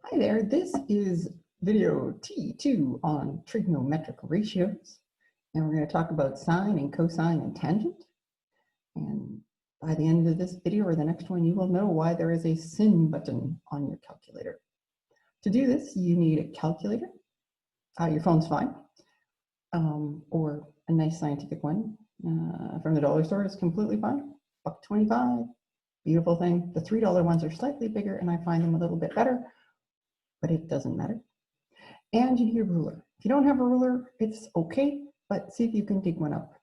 Hi there, this is video T2 on trigonometrical ratios, and we're going to talk about sine and cosine and tangent. And by the end of this video or the next one, you will know why there is a sin button on your calculator. To do this, you need a calculator. Your phone's fine, or a nice scientific one from the dollar store is completely fine. $1.25, beautiful thing. The $3 ones are slightly bigger, and I find them a little bit better, but it doesn't matter. And you need a ruler. If you don't have a ruler, it's okay, but see if you can dig one up.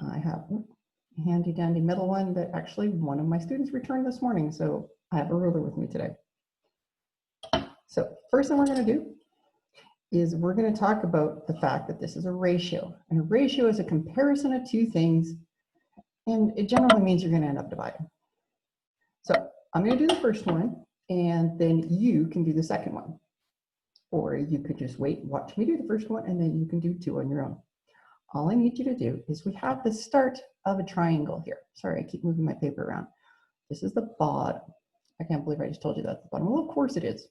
I have a handy dandy metal one that actually one of my students returned this morning, so I have a ruler with me today. So first thing we're going to do is we're going to talk about the fact that this is a ratio. And a ratio is a comparison of two things, and it generally means you're going to end up dividing. So I'm going to do the first one, and then you can do the second one. Or you could just wait, watch me do the first one, and then you can do two on your own. All I need you to do is we have the start of a triangle here. Sorry, I keep moving my paper around. This is the bottom. I can't believe I just told you that's the bottom. Well, of course it is.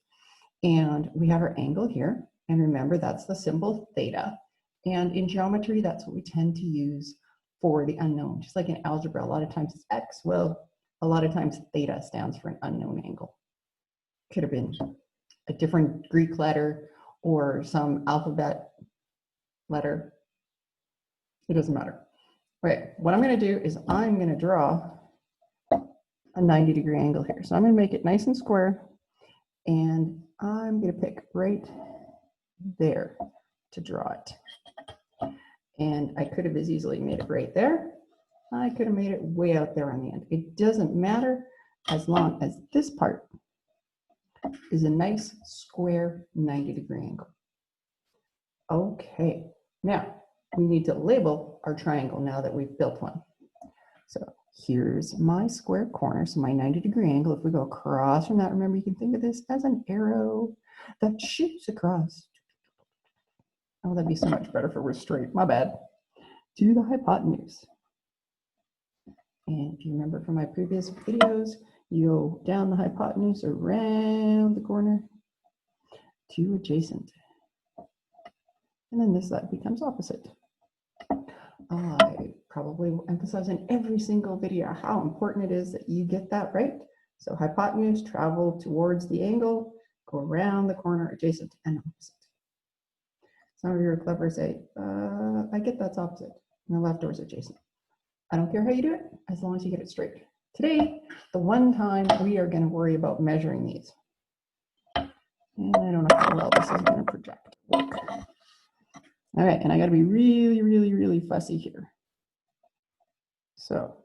And we have our angle here. And remember, that's the symbol theta. And in geometry, that's what we tend to use for the unknown. Just like in algebra, a lot of times it's x. Well, a lot of times theta stands for an unknown angle. Could have been a different Greek letter or some alphabet letter. It doesn't matter. Right, what I'm going to do is I'm going to draw a 90-degree angle here. So I'm going to make it nice and square, and I'm going to pick right there to draw it. And I could have as easily made it right there. I could have made it way out there on the end. It doesn't matter as long as this part is a nice square 90-degree angle. Okay, now we need to label our triangle now that we've built one. So here's my square corner, so my 90-degree angle. If we go across from that, remember you can think of this as an arrow that shoots across. Oh, that'd be so much better if it were straight, my bad. To the hypotenuse. And if you remember from my previous videos, you go down the hypotenuse around the corner to adjacent. And then this side becomes opposite. I probably will emphasize in every single video how important it is that you get that right. So hypotenuse, travel towards the angle, go around the corner, adjacent and opposite. Some of you are clever, say, I get that's opposite. And the left door is adjacent. I don't care how you do it, as long as you get it straight. Today, the one time we are going to worry about measuring these. And I don't know how well this is going to project. Work. All right, and I got to be really, really, really fussy here. So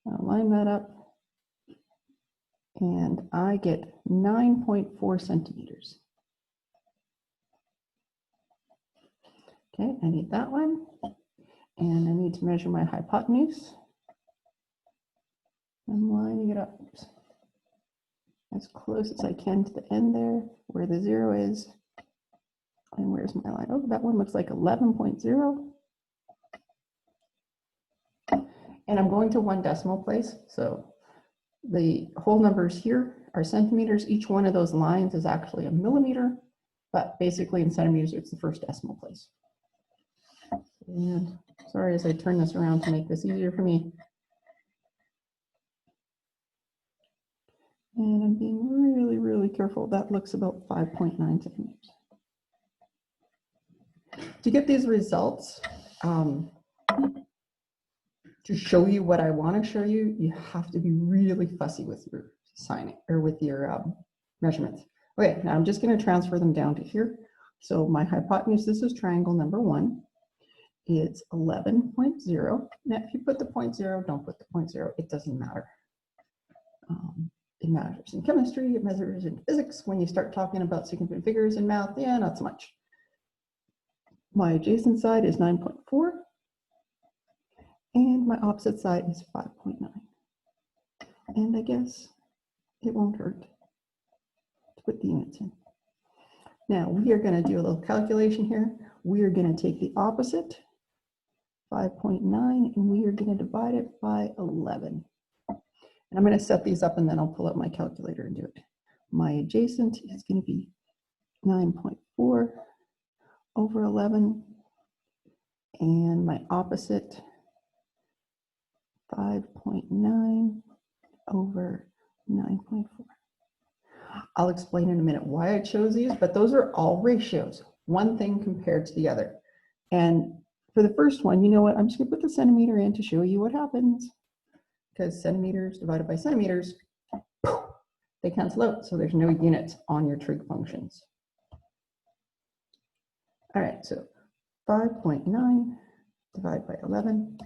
I'll line that up, and I get 9.4 centimeters. Okay, I need that one, and I need to measure my hypotenuse. I'm lining it up as close as I can to the end there, where the 0 is. And where's my line? Oh, that one looks like 11.0. And I'm going to one decimal place. So the whole numbers here are centimeters. Each one of those lines is actually a millimeter, but basically in centimeters, it's the first decimal place. And sorry, as I turn this around to make this easier for me. And I'm being really, really careful. That looks about 5.9 centimeters. To get these results, to show you what I want to show you, you have to be really fussy with your signing or with your measurements. Okay, now I'm just going to transfer them down to here. So my hypotenuse, this is triangle number 1. It's 11.0. Now, if you put the 0.0, don't put the 0.0. It doesn't matter. It matters in chemistry. It matters in physics. When you start talking about significant figures in math, yeah, not so much. My adjacent side is 9.4, and my opposite side is 5.9. And I guess it won't hurt to put the units in. Now, we are going to do a little calculation here. We are going to take the opposite, 5.9, and we are going to divide it by 11. And I'm going to set these up, and then I'll pull out my calculator and do it. My adjacent is going to be 9.4 over 11, and my opposite 5.9 over 9.4. I'll explain in a minute why I chose these, but those are all ratios, one thing compared to the other. And for the first one, you know what? I'm just going to put the centimeter in to show you what happens, because centimeters divided by centimeters, they cancel out, so there's no units on your trig functions. All right, so 5.9 divided by 11,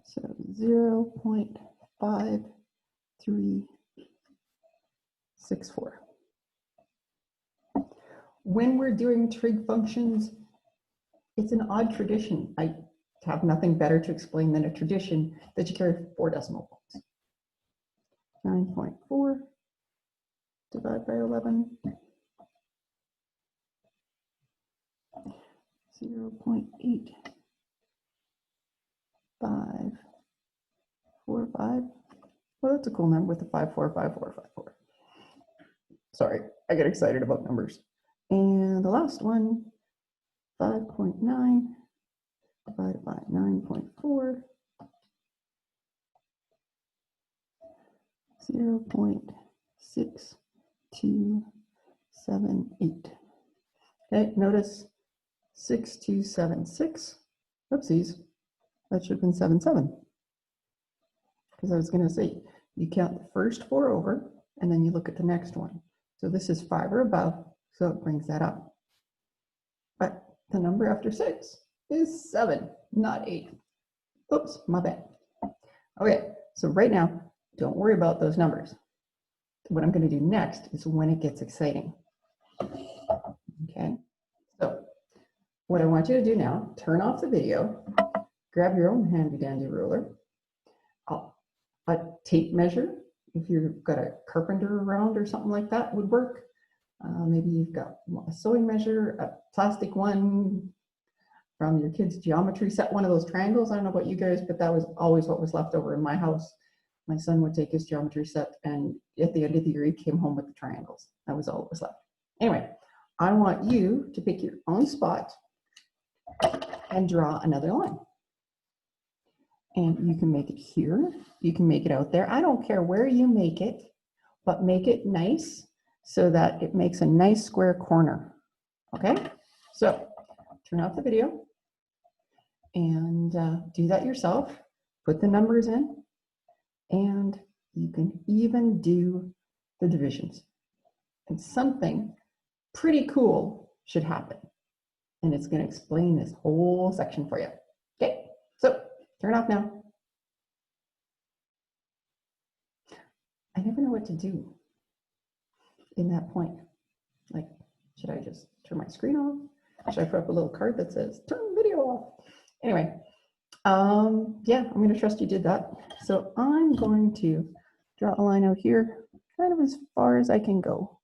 so 0.5364. When we're doing trig functions, it's an odd tradition. I have nothing better to explain than a tradition that you carry 4 decimal points. 9.4 divided by 11, 0.8545. Well, that's a cool number with the 545454. Sorry, I get excited about numbers. And the last one, 5.9 divided by 9.4, 0.6278. Okay, notice 6276. Oopsies, that should have been 77. Because I was going to say, you count the first 4 over, and then you look at the next one. So this is 5 or above, so it brings that up. But the number after 6 is 7, not 8. Oops, my bad. Okay, so right now, don't worry about those numbers. What I'm going to do next is when it gets exciting. Okay, so what I want you to do now, turn off the video, grab your own handy dandy ruler, a tape measure, if you've got a carpenter around or something like that would work. Maybe you've got a sewing measure, a plastic one from your kid's geometry set, one of those triangles. I don't know about you guys, but that was always what was left over in my house. My son would take his geometry set, and at the end of the year, he came home with the triangles. That was all that was left. Anyway, I want you to pick your own spot and draw another line. And you can make it here, you can make it out there. I don't care where you make it, but make it nice so that it makes a nice square corner. Okay, so turn off the video and do that yourself. Put the numbers in, and you can even do the divisions. And something pretty cool should happen. And it's going to explain this whole section for you. Okay, so turn off now. I never know what to do in that point. Like, should I just turn my screen off? Should I put up a little card that says, turn video off? Anyway, yeah, I'm going to trust you did that. So I'm going to draw a line out here, kind of as far as I can go.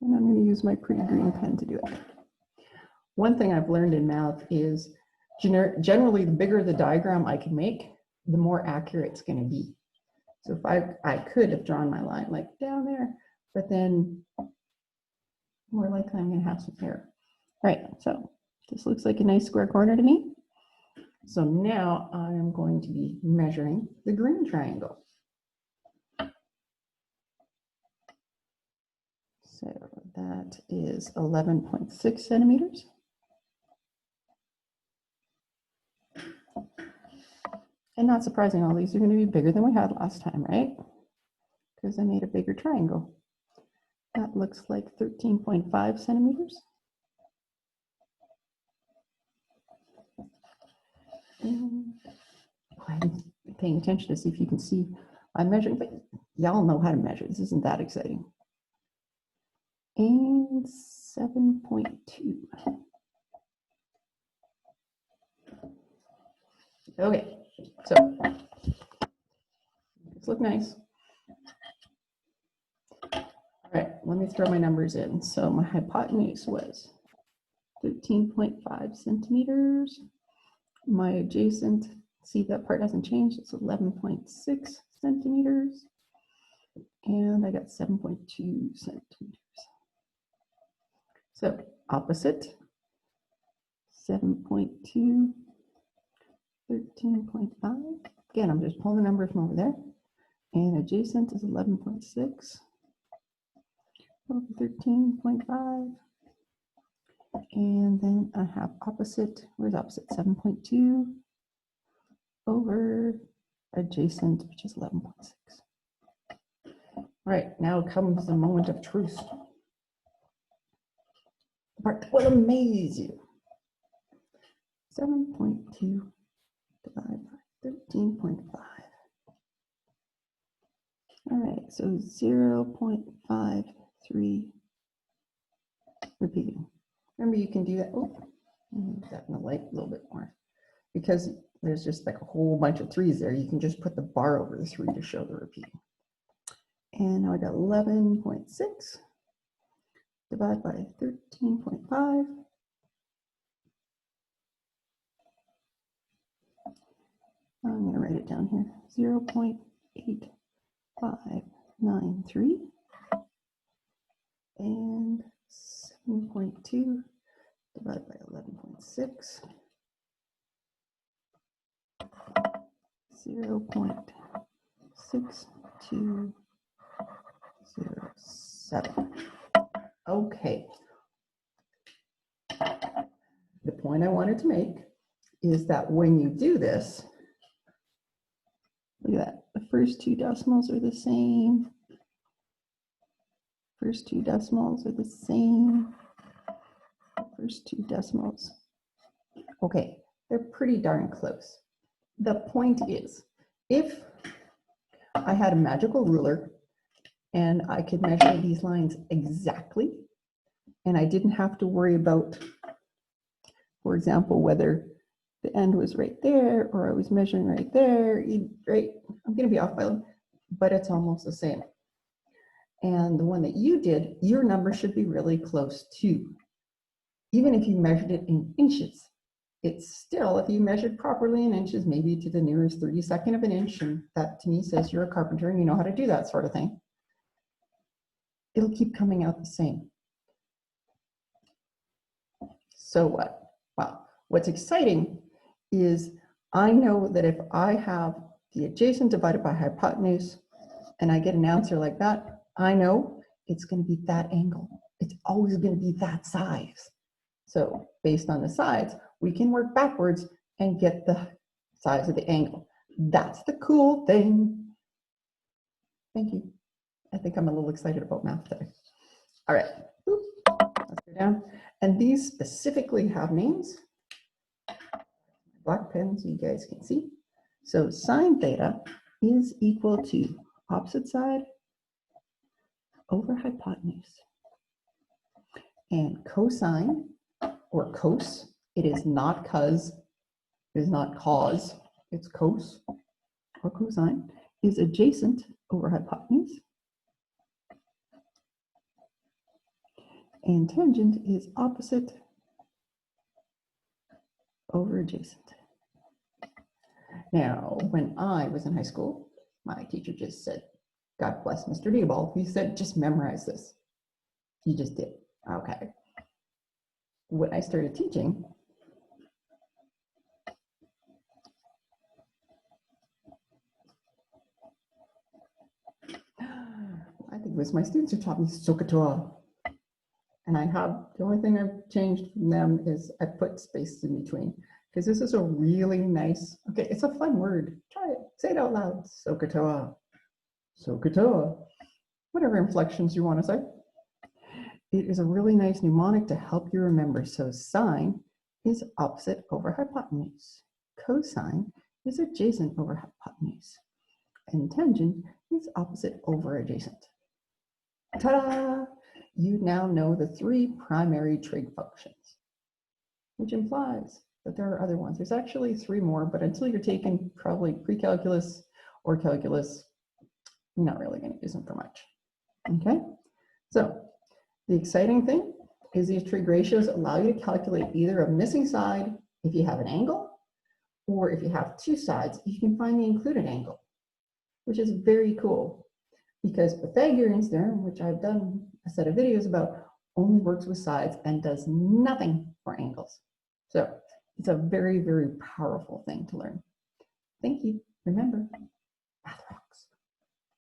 And I'm going to use my pretty green pen to do it. One thing I've learned in math is generally the bigger the diagram I can make, the more accurate it's going to be. So if I could have drawn my line like down there, but then more likely I'm going to have some error. All right, so this looks like a nice square corner to me. So now I'm going to be measuring the green triangle. So that is 11.6 centimeters. And not surprising, all these are going to be bigger than we had last time, right? Because I made a bigger triangle. That looks like 13.5 centimeters. And I'm paying attention to see if you can see I'm measuring, but y'all know how to measure. This isn't that exciting. And 7.2. Okay, so this looks nice. All right, let me throw my numbers in. So my hypotenuse was 13.5 centimeters. My adjacent see that part hasn't changed. It's 11.6 centimeters. And I got 7.2 centimeters. So opposite, 7.2, 13.5. Again, I'm just pulling the numbers from over there. And adjacent is 11.6 over 13.5. And then I have opposite, where's opposite? 7.2 over adjacent, which is 11.6. All right, now comes the moment of truth. The part that will amaze you. 7.2 divided by 13.5. All right, so 0.53 repeating. Remember, you can do that. Oh, move that in the light a little bit more. Because there's just like a whole bunch of 3s there, you can just put the bar over the 3 to show the repeating. And now I got 11.6 divided by 13.5. I'm going to write it down here. 0.8593 and 7.2 divided by 11.6. 0.6207. Okay. The point I wanted to make is that when you do this, look at that. The first 2 decimals are the same. First 2 decimals are the same. First 2 decimals. Okay, they're pretty darn close. The point is, if I had a magical ruler and I could measure these lines exactly, and I didn't have to worry about, for example, whether the end was right there or I was measuring right there, right? I'm going to be off by a little, but it's almost the same. And the one that you did, your number should be really close too. Even if you measured it in inches, it's still, if you measured properly in inches, maybe to the nearest 32nd of an inch, and that to me says you're a carpenter and you know how to do that sort of thing, it'll keep coming out the same. So what? Well, what's exciting is I know that if I have the adjacent divided by hypotenuse and I get an answer like that, I know it's going to be that angle. It's always going to be that size. So based on the sides, we can work backwards and get the size of the angle. That's the cool thing. Thank you. I think I'm a little excited about math today. All right, let's go down. And these specifically have names. Black pen so you guys can see. So sine theta is equal to opposite side over hypotenuse. And cosine, or cos, it is not cos, it is not cos, it's cos, or cosine, is adjacent over hypotenuse. And tangent is opposite over adjacent. Now, when I was in high school, my teacher just said, God bless Mr. Diebald, he said, just memorize this. He just did. Okay. When I started teaching, I think it was my students who taught me SOHCAHTOA. And I have, the only thing I've changed from them is I put spaces in between, because this is a really nice, okay, it's a fun word. Try it, say it out loud. SOHCAHTOA, SOHCAHTOA, whatever inflections you want to say. It is a really nice mnemonic to help you remember. So sine is opposite over hypotenuse. Cosine is adjacent over hypotenuse. And tangent is opposite over adjacent. Ta-da! You now know the 3 primary trig functions, which implies that there are other ones. There's actually 3 more, but until you're taking probably pre-calculus or calculus, you're not really going to use them for much. Okay? So the exciting thing is these trig ratios allow you to calculate either a missing side if you have an angle, Or if you have two sides, you can find the included angle, which is very cool because Pythagorean's theorem, which I've done a set of videos about, only works with sides and does nothing for angles. So it's a very, very powerful thing to learn. Thank you. Remember, math rocks.